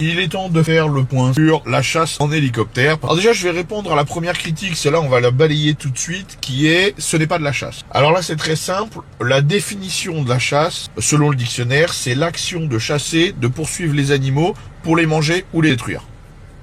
Il est temps de faire le point sur la chasse en hélicoptère. Alors déjà, je vais répondre à la première critique, celle-là on va la balayer tout de suite, qui est « ce n'est pas de la chasse ». Alors là, c'est très simple. La définition de la chasse, selon le dictionnaire, c'est l'action de chasser, de poursuivre les animaux pour les manger ou les détruire.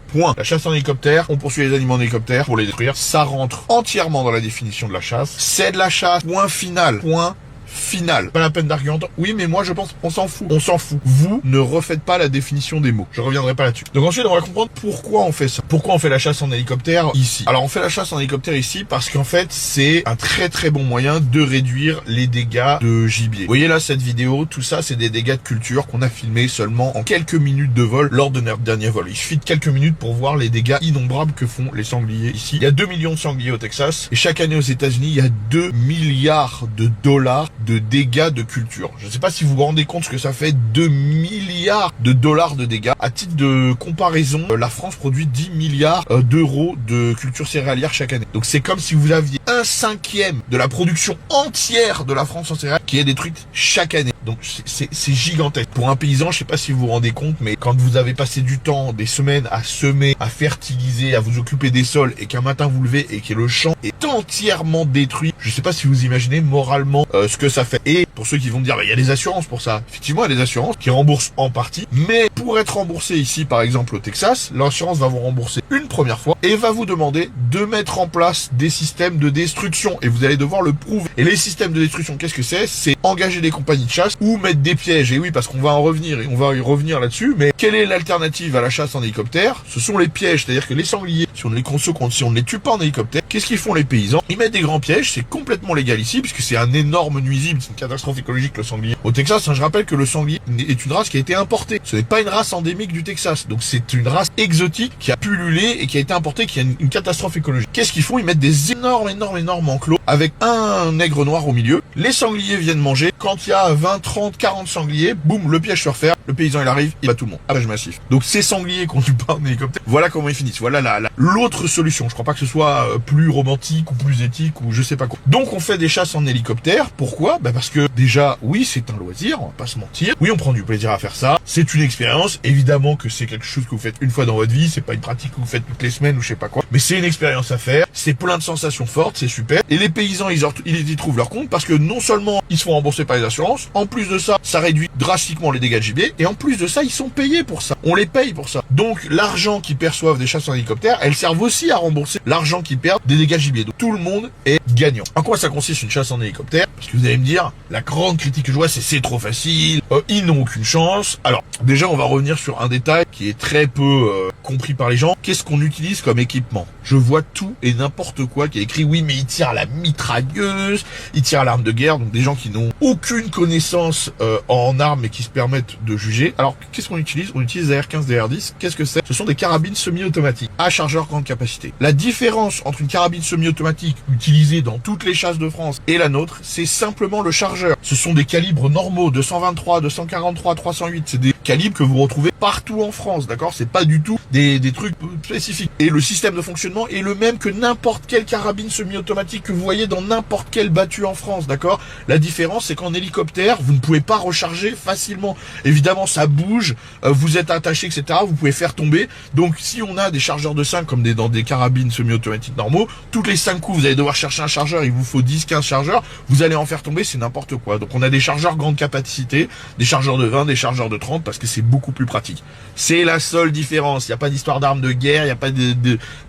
Point. La chasse en hélicoptère, on poursuit les animaux en hélicoptère pour les détruire. Ça rentre entièrement dans la définition de la chasse. C'est de la chasse. Point final. Point final. Pas la peine d'argumenter. Oui, mais moi je pense on s'en fout. On s'en fout. Vous ne refaites pas la définition des mots. Je reviendrai pas là-dessus. Donc ensuite, on va comprendre pourquoi on fait ça. Pourquoi on fait la chasse en hélicoptère ici. Alors on fait la chasse en hélicoptère ici parce qu'en fait, c'est un très très bon moyen de réduire les dégâts de gibier. Vous voyez là cette vidéo, tout ça c'est des dégâts de culture qu'on a filmés seulement en quelques minutes de vol lors de notre dernier vol. Il suffit de quelques minutes pour voir les dégâts innombrables que font les sangliers ici. Il y a 2 millions de sangliers au Texas et chaque année aux États-Unis, il y a 2 milliards de dollars de dégâts de culture. Je ne sais pas si vous vous rendez compte ce que ça fait, 2 milliards de dollars de dégâts. À titre de comparaison, la France produit 10 milliards d'euros de culture céréalière chaque année. Donc c'est comme si vous aviez 1/5 de la production entière de la France en céréales qui est détruite chaque année. Donc c'est gigantesque. Pour un paysan, je sais pas si vous vous rendez compte, mais quand vous avez passé du temps, des semaines à semer, à fertiliser, à vous occuper des sols et qu'un matin vous levez et que le champ est entièrement détruit, je sais pas si vous imaginez moralement ce que ça fait. Et pour ceux qui vont me dire, il y a des assurances pour ça. Effectivement, il y a des assurances qui remboursent en partie. Mais pour être remboursé ici, par exemple au Texas, l'assurance va vous rembourser une première fois et va vous demander de mettre en place des systèmes de destruction. Et vous allez devoir le prouver. Et les systèmes de destruction, qu'est-ce que c'est? C'est engager des compagnies de chasse ou mettre des pièges. Et oui, parce qu'on va en revenir et on va y revenir là-dessus. Mais quelle est l'alternative à la chasse en hélicoptère? Ce sont les pièges. C'est-à-dire que les sangliers, si on ne les tue pas en hélicoptère, qu'est-ce qu'ils font les paysans? Ils mettent des grands pièges. C'est complètement légal ici puisque c'est un énorme nuisible. C'est une catastrophe écologique, le sanglier. Au Texas, je rappelle que le sanglier est une race qui a été importée. Ce n'est pas une race endémique du Texas. Donc c'est une race exotique qui a pullulé et qui a été importée, qui a une catastrophe écologique. Qu'est-ce qu'ils font? Ils mettent des énormes enclos avec un nègre noir au milieu. Les sangliers viennent manger. Quand il y a 20, 30, 40 sangliers, boum, le piège se referme. Le paysan, il arrive, il bat tout le monde. Abattage massif. Donc ces sangliers qu'on tue pas en hélicoptère, voilà comment ils finissent. Voilà l'autre solution. Je crois pas que ce soit plus romantique ou plus éthique ou je sais pas quoi. Donc on fait des chasses en hélicoptère. Pourquoi? Parce que déjà, oui, c'est un loisir, on va pas se mentir. Oui, on prend du plaisir à faire ça. C'est une expérience. Évidemment que c'est quelque chose que vous faites une fois dans votre vie. C'est pas une pratique que vous faites toutes les semaines ou je sais pas quoi. Mais c'est une expérience à faire. C'est plein de sensations fortes. C'est super. Et les paysans, ils y trouvent leur compte parce que non seulement ils se font rembourser par les assurances, en plus de ça, ça réduit drastiquement les dégâts de gibier. Et en plus de ça, ils sont payés pour ça. On les paye pour ça. Donc, l'argent qu'ils perçoivent des chasses en hélicoptère, elles servent aussi à rembourser l'argent qu'ils perdent des dégâts de gibier. Donc, tout le monde est gagnant. En quoi ça consiste une chasse en hélicoptère? Parce que vous allez me dire, la grande critique que je vois, c'est trop facile, ils n'ont aucune chance. Alors, déjà, on va revenir sur un détail qui est très peu compris par les gens. Qu'est-ce qu'on utilise comme équipement? Je vois tout et n'importe quoi qui est écrit, oui, mais ils tirent à la mitrailleuse, ils tirent à l'arme de guerre, donc des gens qui n'ont aucune connaissance en armes et qui se permettent de juger. Alors, qu'est-ce qu'on utilise? On utilise des AR-15, des AR-10. Qu'est-ce que c'est? Ce sont des carabines semi-automatiques à chargeur grande capacité. La différence entre une carabine semi-automatique utilisée dans toutes les chasses de France et la nôtre, c'est simplement le chargeur. Ce sont des calibres normaux, 223, 243, 308. C'est des calibres que vous retrouvez partout en France, d'accord? C'est pas du tout des trucs spécifiques. Et le système de fonctionnement est le même que n'importe quelle carabine semi-automatique que vous voyez dans n'importe quel battu en France, d'accord? La différence, c'est qu'en hélicoptère, vous ne pouvez pas recharger facilement. Évidemment, ça bouge, vous êtes attaché, etc. Vous pouvez faire tomber. Donc, si on a des chargeurs de 5, comme dans des carabines semi-automatiques normaux, toutes les 5 coups, vous allez devoir chercher un chargeur, il vous faut 10, 15 chargeurs, vous allez en faire tomber, c'est n'importe quoi. Donc, on a des chargeurs grande capacité, des chargeurs de 20, des chargeurs de 30, parce que c'est beaucoup plus pratique. C'est la seule différence. Il n'y a pas d'histoire d'armes de guerre, il n'y a pas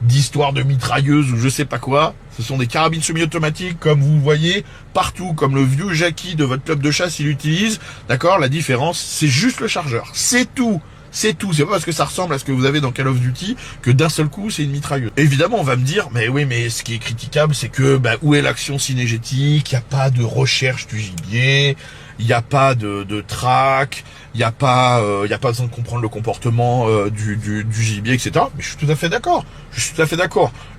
d'histoire de mitrailleuse ou je sais pas quoi. Ce sont des carabines semi-automatiques, comme vous voyez, partout, comme le vieux Jackie de votre club de chasse, il utilise. D'accord? La différence, c'est juste le chargeur. C'est tout. C'est tout. C'est pas parce que ça ressemble à ce que vous avez dans Call of Duty que d'un seul coup, c'est une mitrailleuse. Évidemment, on va me dire, mais oui, mais ce qui est critiquable, c'est que, où est l'action cinégétique? Il n'y a pas de recherche du gibier. Il n'y a pas de track, il n'y a pas besoin de comprendre le comportement du gibier, etc. Mais je suis tout à fait d'accord.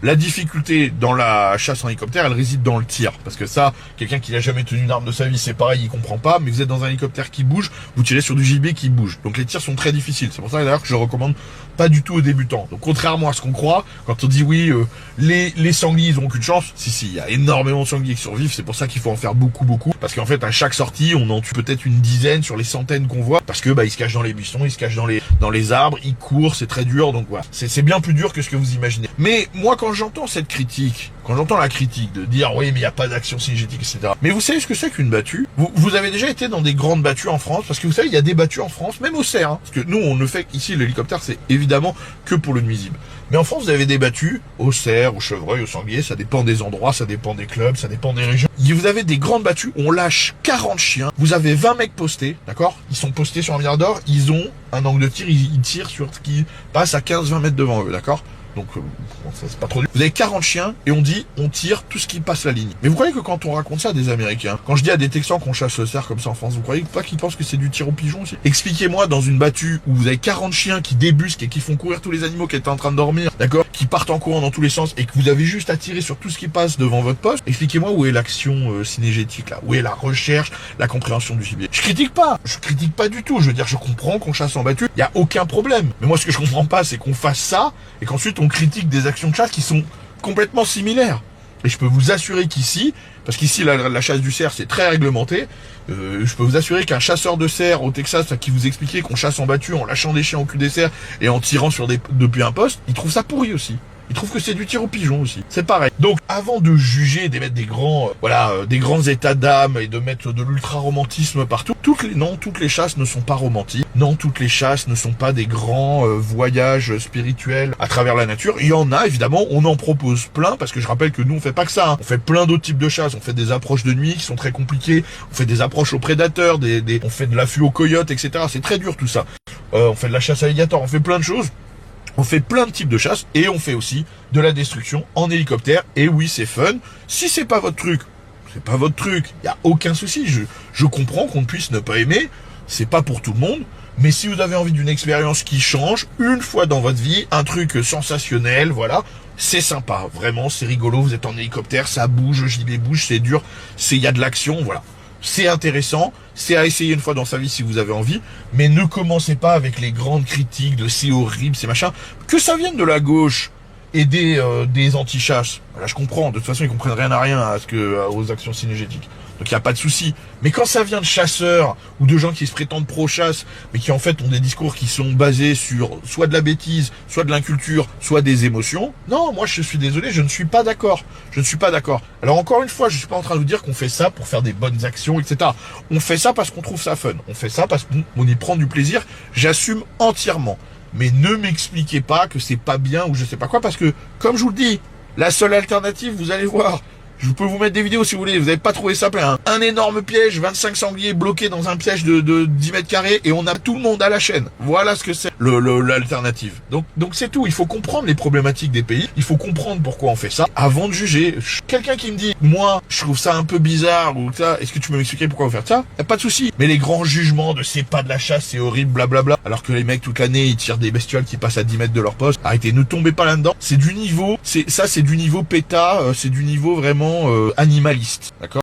La difficulté dans la chasse en hélicoptère, elle réside dans le tir. Parce que ça, quelqu'un qui n'a jamais tenu une arme de sa vie, c'est pareil, il comprend pas. Mais vous êtes dans un hélicoptère qui bouge, vous tirez sur du gibier qui bouge. Donc les tirs sont très difficiles. C'est pour ça d'ailleurs que je recommande pas du tout aux débutants. Donc contrairement à ce qu'on croit, quand on dit oui, les sangliers, ils ont aucune chance. Si, il y a énormément de sangliers qui survivent. C'est pour ça qu'il faut en faire beaucoup. Parce qu'en fait, à chaque sortie, on on en tue peut-être une dizaine sur les centaines qu'on voit, parce que ils se cachent dans les buissons, ils se cachent dans les arbres, ils courent, c'est très dur, donc voilà. C'est bien plus dur que ce que vous imaginez. Mais moi, quand j'entends cette critique, quand j'entends la critique de dire oui mais il n'y a pas d'action synergétique, etc. Mais vous savez ce que c'est qu'une battue? Vous avez déjà été dans des grandes battues en France? Parce que vous savez, il y a des battues en France, même au cerf, hein, parce que nous on ne fait qu'ici l'hélicoptère c'est évidemment que pour le nuisible. Mais en France vous avez des battues au cerf, au chevreuil, au sanglier, ça dépend des endroits, ça dépend des clubs, ça dépend des régions. Vous avez des grandes battues, on lâche 40 chiens, vous avez 20 mecs postés, d'accord? Ils sont postés sur un mirador, ils ont un angle de tir, ils tirent sur ce qui passe à 15-20 mètres devant eux, d'accord? Donc, ça c'est pas trop dur. Vous avez 40 chiens et on dit, on tire tout ce qui passe la ligne. Mais vous croyez que quand on raconte ça à des Américains, quand je dis à des Texans qu'on chasse le cerf comme ça en France, vous croyez pas qu'ils pensent que c'est du tir au pigeon aussi? Expliquez-moi dans une battue où vous avez 40 chiens qui débusquent et qui font courir tous les animaux qui étaient en train de dormir, d'accord? Qui partent en courant dans tous les sens et que vous avez juste à tirer sur tout ce qui passe devant votre poste. Expliquez-moi où est l'action synégétique là? Où est la recherche, la compréhension du gibier? Je critique pas du tout. Je veux dire, je comprends qu'on chasse en battue, il y a aucun problème. Mais moi ce que je comprends pas, c'est qu'on fasse ça et qu'ensuite on critique des actions de chasse qui sont complètement similaires. Et je peux vous assurer qu'ici, parce qu'ici la chasse du cerf c'est très réglementé, je peux vous assurer qu'un chasseur de cerf au Texas qui vous expliquait qu'on chasse en battue en lâchant des chiens au cul des cerfs et en tirant depuis un poste, il trouve ça pourri aussi. Il trouve que c'est du tir au pigeon aussi. C'est pareil. Donc, avant de juger, d'émettre des grands états d'âme et de mettre de l'ultra-romantisme partout, toutes les chasses ne sont pas romantiques. Non, toutes les chasses ne sont pas des grands voyages spirituels à travers la nature. Il y en a, évidemment, on en propose plein, parce que je rappelle que nous, on fait pas que ça, hein. On fait plein d'autres types de chasses. On fait des approches de nuit qui sont très compliquées. On fait des approches aux prédateurs, on fait de l'affût aux coyotes, etc. C'est très dur tout ça. On fait de la chasse à alligator, on fait plein de choses. On fait plein de types de chasse et on fait aussi de la destruction en hélicoptère. Et oui, c'est fun. Si c'est pas votre truc, c'est pas votre truc. Il y a aucun souci. Je comprends qu'on puisse ne pas aimer. C'est pas pour tout le monde. Mais si vous avez envie d'une expérience qui change, une fois dans votre vie, un truc sensationnel, voilà, c'est sympa. Vraiment, c'est rigolo. Vous êtes en hélicoptère, ça bouge, le gibier bouge, c'est dur. Il y a de l'action, voilà. C'est intéressant, c'est à essayer une fois dans sa vie si vous avez envie, mais ne commencez pas avec les grandes critiques de c'est horrible, c'est machin. Que ça vienne de la gauche et des anti-chasses, là je comprends, de toute façon ils comprennent rien à rien aux actions synégétiques. Donc il n'y a pas de souci. Mais quand ça vient de chasseurs ou de gens qui se prétendent pro-chasse, mais qui en fait ont des discours qui sont basés sur soit de la bêtise, soit de l'inculture, soit des émotions, non, moi je suis désolé, je ne suis pas d'accord. Je ne suis pas d'accord. Alors encore une fois, je suis pas en train de vous dire qu'on fait ça pour faire des bonnes actions, etc. On fait ça parce qu'on trouve ça fun. On fait ça parce qu'on y prend du plaisir. J'assume entièrement. Mais ne m'expliquez pas que c'est pas bien ou je sais pas quoi, parce que, comme je vous le dis, la seule alternative, vous allez voir, je peux vous mettre des vidéos si vous voulez, vous n'avez pas trouvé ça plein, hein. Un énorme piège, 25 sangliers bloqués dans un piège de 10 mètres carrés et on a tout le monde à la chaîne. Voilà ce que c'est l'alternative. Donc c'est tout, il faut comprendre les problématiques des pays, il faut comprendre pourquoi on fait ça avant de juger. Quelqu'un qui me dit, moi, je trouve ça un peu bizarre ou ça, est-ce que tu peux m'expliquer pourquoi vous faites ça? Y a pas de souci. Mais les grands jugements de c'est pas de la chasse, c'est horrible, blablabla, alors que les mecs toute l'année ils tirent des bestioles qui passent à 10 mètres de leur poste, arrêtez, ne tombez pas là-dedans. C'est du niveau, c'est du niveau PETA, c'est du niveau vraiment animaliste, d'accord?